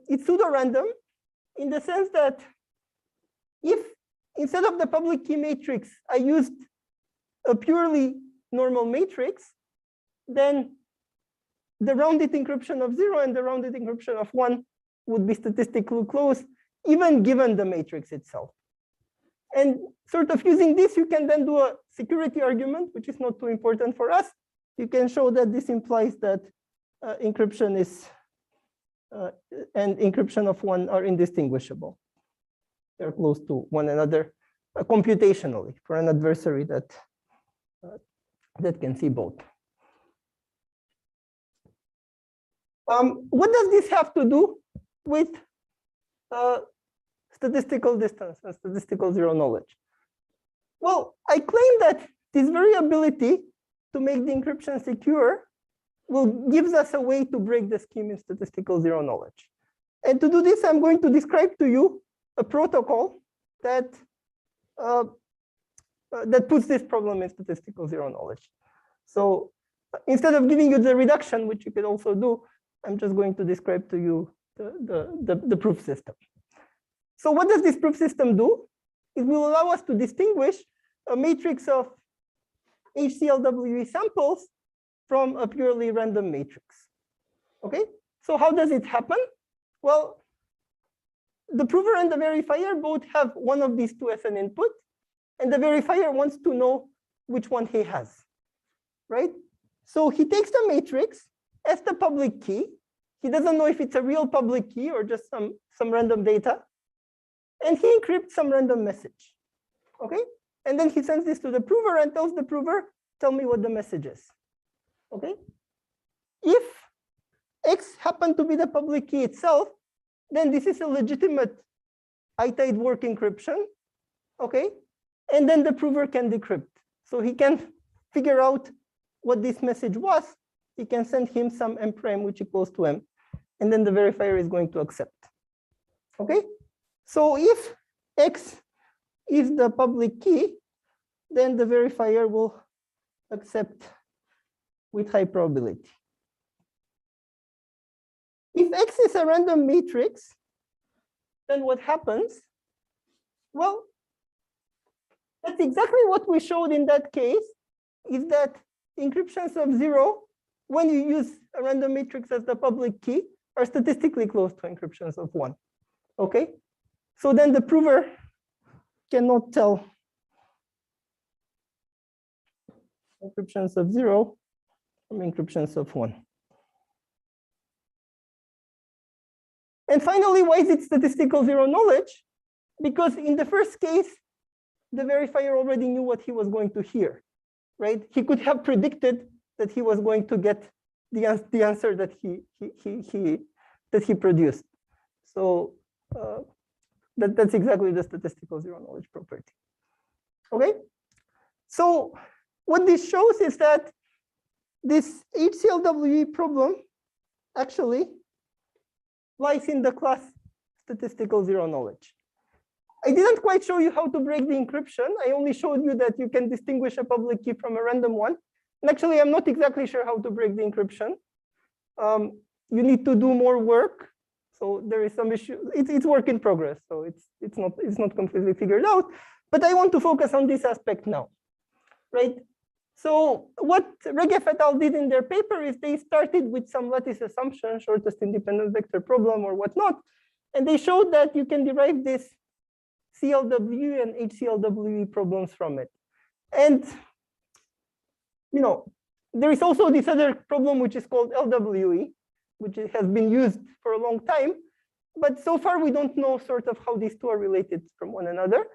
D: it's pseudo-random, in the sense that if instead of the public key matrix, I used a purely normal matrix, then the rounded encryption of 0 and the rounded encryption of 1 would be statistically close, even given the matrix itself. And sort of using this, you can then do a security argument, which is not too important for us. You can show that this implies that encryption is and encryption of 1 are indistinguishable. They're close to one another computationally for an adversary that can see both. What does this have to do with statistical distance and statistical zero knowledge? Well, I claim that this variability to make the encryption secure gives us a way to break the scheme in statistical zero knowledge. And to do this, I'm going to describe to you a protocol that that puts this problem in statistical zero knowledge. So instead of giving you the reduction, which you could also do, I'm just going to describe to you the proof system. So what does this proof system do? It will allow us to distinguish a matrix of HCLWE samples from a purely random matrix. Okay, so how does it happen? Well, the prover and the verifier both have one of these two as an input, and the verifier wants to know which one he has, right? So he takes the matrix as the public key. He doesn't know if it's a real public key or just some random data. And he encrypts some random message, okay? And then he sends this to the prover and tells the prover, tell me what the message is, okay? If X happened to be the public key itself, then this is a legitimate I-tied work encryption, okay? And then the prover can decrypt. So he can figure out what this message was. He can send him some M prime, which equals to M. And then the verifier is going to accept, okay? So if X is the public key, then the verifier will accept with high probability. If X is a random matrix, then what happens? Well, that's exactly what we showed in that case, is that encryptions of 0, when you use a random matrix as the public key, are statistically close to encryptions of 1, okay? So then the prover cannot tell encryptions of 0 from encryptions of 1. And finally, why is it statistical zero knowledge? Because in the first case, the verifier already knew what he was going to hear, right? He could have predicted that he was going to get the answer that he produced. So that's exactly the statistical zero knowledge property. Okay, so what this shows is that this HCLWE problem actually lies in the class statistical zero knowledge. I didn't quite show you how to break the encryption. I only showed you that you can distinguish a public key from a random one. And actually, I'm not exactly sure how to break the encryption. You need to do more work. So there is some issue. It's work in progress. So it's not completely figured out. But I want to focus on this aspect now, right? So what Regeth et al. Did in their paper is they started with some lattice assumption, shortest independent vector problem or whatnot. And they showed that you can derive this CLW and HCLWE problems from it. And you know, there is also this other problem which is called LWE, which has been used for a long time. But so far, we don't know sort of how these two are related from one another.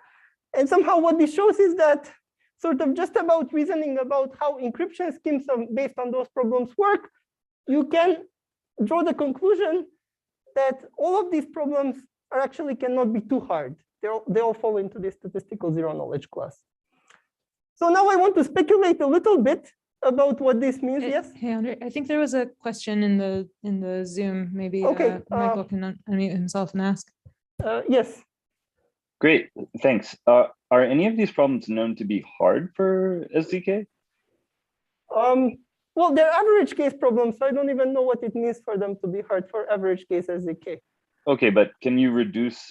D: And somehow what this shows is that sort of just about reasoning about how encryption schemes based on those problems work, you can draw the conclusion that all of these problems are actually cannot be too hard. They all fall into this statistical zero knowledge class. So now I want to speculate a little bit about what this means. Yes.
C: Hey, Andrej, I think there was a question in the Zoom. Maybe
D: Okay,
C: Michael can unmute himself and ask.
D: Yes.
G: Great, thanks. Are any of these problems known to be hard for SDK?
D: Well, they're average case problems, so I don't even know what it means for them to be hard for average case SDK.
G: Okay, but can you reduce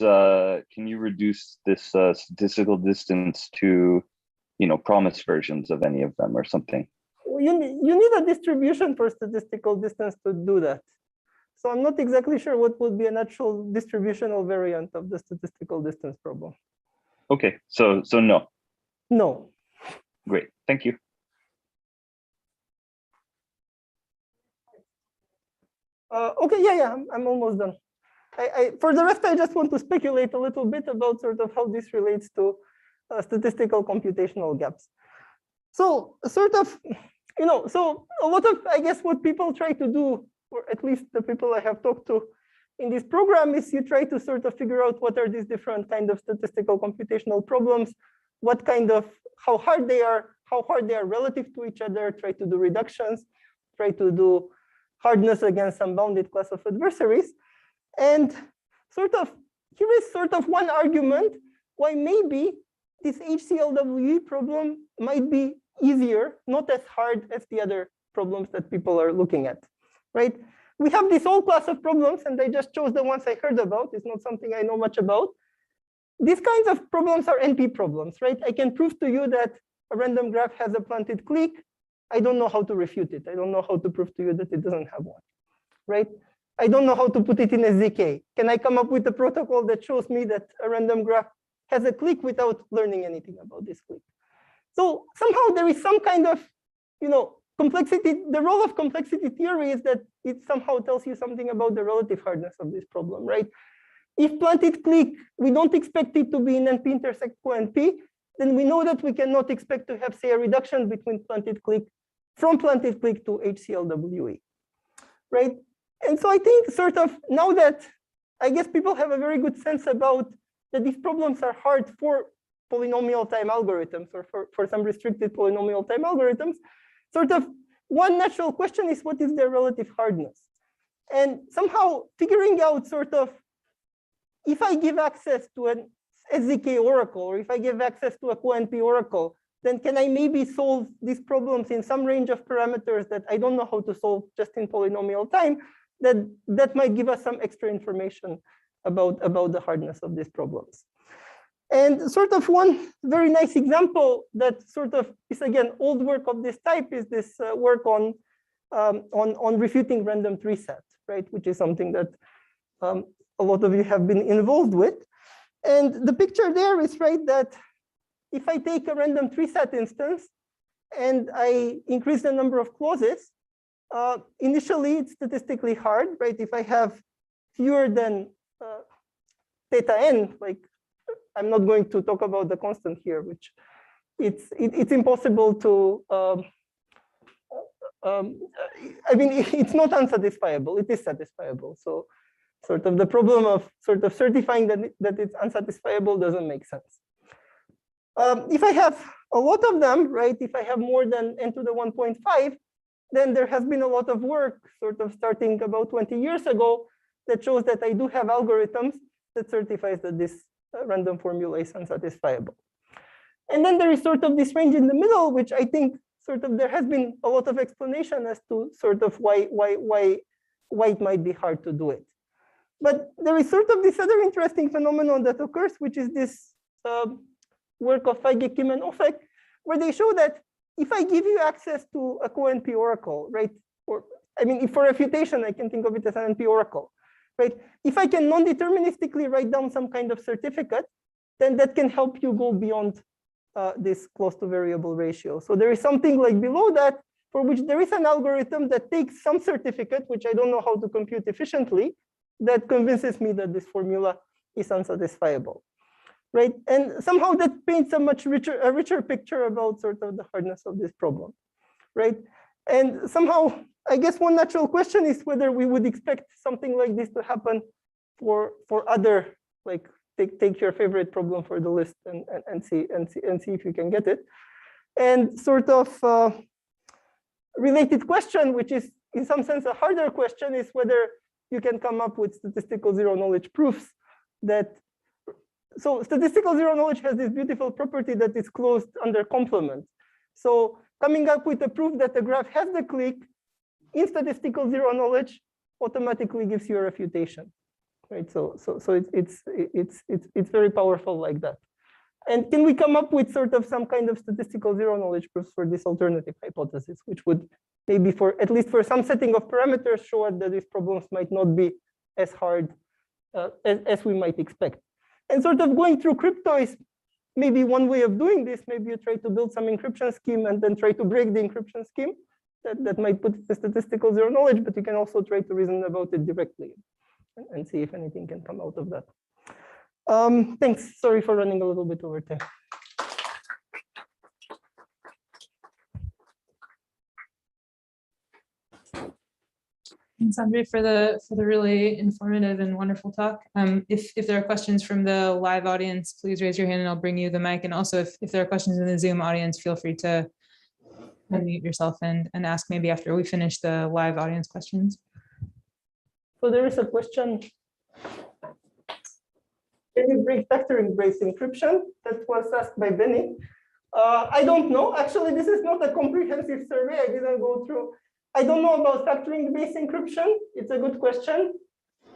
G: this statistical distance to, promise versions of any of them or something?
D: You need a distribution for statistical distance to do that. So I'm not exactly sure what would be a natural distributional variant of the statistical distance problem.
G: Okay, so no.
D: No.
G: Great, thank you.
D: Okay, yeah, I'm almost done. For the rest, I just want to speculate a little bit about sort of how this relates to statistical computational gaps. So sort of, so a lot of, I guess, what people try to do, or at least the people I have talked to in this program, is you try to sort of figure out what are these different kind of statistical computational problems, what kind of, how hard they are relative to each other, try to do reductions, try to do hardness against some bounded class of adversaries. And sort of, here is sort of one argument why maybe this HCLWE problem might be easier, not as hard as the other problems that people are looking at, right? We have this whole class of problems, and I just chose the ones I heard about. It's not something I know much about. These kinds of problems are NP problems, right? I can prove to you that a random graph has a planted clique. I don't know how to refute it. I don't know how to prove to you that it doesn't have one, right? I don't know how to put it in a ZK. Can I come up with a protocol that shows me that a random graph has a clique without learning anything about this clique? So somehow there is some kind of, complexity. The role of complexity theory is that it somehow tells you something about the relative hardness of this problem, right? If planted clique, we don't expect it to be in NP intersect co-NP, then we know that we cannot expect to have, say, a reduction between planted clique from planted clique to HCLWE, right? And so I think sort of now that I guess people have a very good sense about that these problems are hard for polynomial time algorithms or for some restricted polynomial time algorithms, sort of one natural question is what is their relative hardness? And somehow figuring out sort of, if I give access to an SZK oracle, or if I give access to a co-NP oracle, then can I maybe solve these problems in some range of parameters that I don't know how to solve just in polynomial time, that might give us some extra information about the hardness of these problems. And sort of one very nice example that sort of is, again, old work of this type is this work on refuting random tree set, right? Which is something that a lot of you have been involved with. And the picture there is, right, that if I take a random tree set instance and I increase the number of clauses, initially it's statistically hard, right? If I have fewer than theta n, like I'm not going to talk about the constant here, which it's impossible to, I mean, it's not unsatisfiable, it is satisfiable. So sort of the problem of sort of certifying that it's unsatisfiable doesn't make sense. If I have a lot of them, right, if I have more than n to the 1.5, then there has been a lot of work sort of starting about 20 years ago that shows that I do have algorithms that certifies that this random formula is unsatisfiable. And then there is sort of this range in the middle, which I think sort of there has been a lot of explanation as to sort of why it might be hard to do it. But there is sort of this other interesting phenomenon that occurs, which is this work of Feige, Kim, and Ofek, where they show that if I give you access to a co-NP oracle, right? Or I mean, if for refutation, I can think of it as an NP oracle, right? If I can non-deterministically write down some kind of certificate, then that can help you go beyond this close to variable ratio. So there is something like below that for which there is an algorithm that takes some certificate, which I don't know how to compute efficiently, that convinces me that this formula is unsatisfiable, right? And somehow that paints a much richer picture about sort of the hardness of this problem, right? And somehow, I guess one natural question is whether we would expect something like this to happen for other like take your favorite problem for the list and see if you can get it. And sort of related question, which is in some sense a harder question, is whether you can come up with statistical zero-knowledge proofs that. So statistical zero-knowledge has this beautiful property that is closed under complement. So coming up with a proof that the graph has the clique in statistical zero-knowledge automatically gives you a refutation, right? So it's very powerful like that. And can we come up with sort of some kind of statistical zero-knowledge proofs for this alternative hypothesis, which would maybe for at least for some setting of parameters show that these problems might not be as hard as we might expect. And sort of going through crypto is maybe one way of doing this. Maybe you try to build some encryption scheme and then try to break the encryption scheme. That might put the statistical zero-knowledge, but you can also try to reason about it directly and see if anything can come out of that. Thanks. Sorry for running a little bit over time.
C: Thanks, Andrej, for the really informative and wonderful talk. If there are questions from the live audience, please raise your hand and I'll bring you the mic. And also, if there are questions in the Zoom audience, feel free to unmute yourself and ask maybe after we finish the live audience questions.
D: So there is a question. Can you break factoring-based encryption? That was asked by Benny. I don't know. Actually, this is not a comprehensive survey. I didn't go through. I don't know about factoring-based encryption. It's a good question.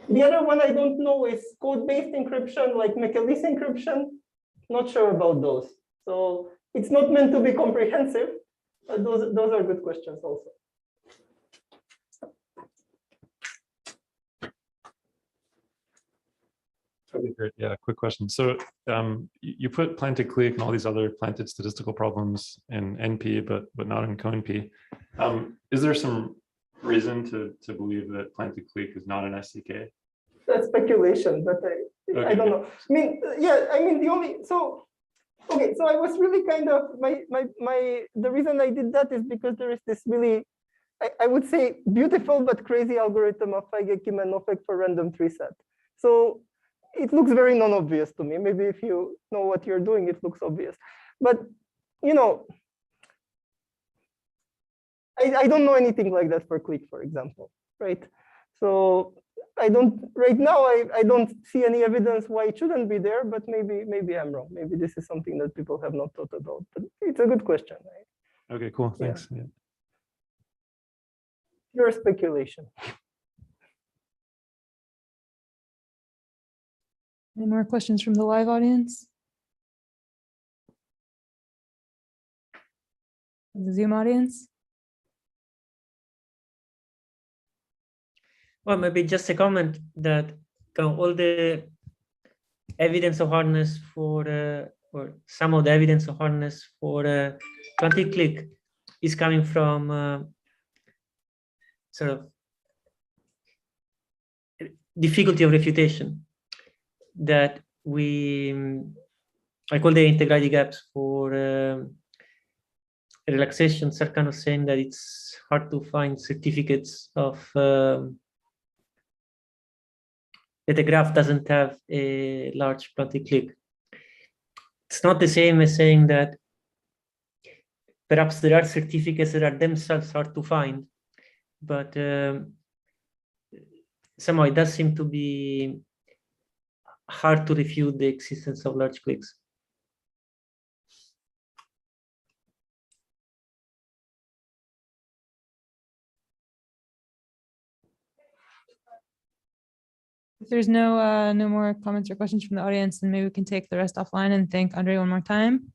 D: The other one I don't know is code-based encryption, like McAleese encryption. Not sure about those. So it's not meant to be comprehensive. But those are good questions also.
H: Okay, great. Yeah, quick question. So you put planted clique and all these other planted statistical problems in NP, but not in CoNP. Is there some reason to believe that planted clique is not an SDK?
D: That's speculation, but I don't know. I mean, yeah, I mean okay, so I was really kind of the reason I did that is because there is this really, I would say, beautiful but crazy algorithm of Feige-Kimen-Ofek for random tree set. So it looks very non-obvious to me. Maybe if you know what you're doing, it looks obvious. But you know, I don't know anything like that for clique, for example, right? So I don't right now. I don't see any evidence why it shouldn't be there. But maybe I'm wrong. Maybe this is something that people have not thought about. But it's a good question, right?
H: Okay, cool. Thanks. Yeah.
D: Pure speculation.
C: Any more questions from the live audience? The Zoom audience?
B: Well, maybe just a comment that all the evidence of hardness for, or some of the evidence of hardness for quantic clique is coming from sort of difficulty of refutation that I call the integrity gaps for relaxations are kind of saying that it's hard to find certificates of that the graph doesn't have a large quantic clique. It's not the same as saying that perhaps there are certificates that are themselves hard to find, but somehow it does seem to be hard to refute the existence of large cliques.
C: If there's no more comments or questions from the audience, then maybe we can take the rest offline and thank Andrej one more time.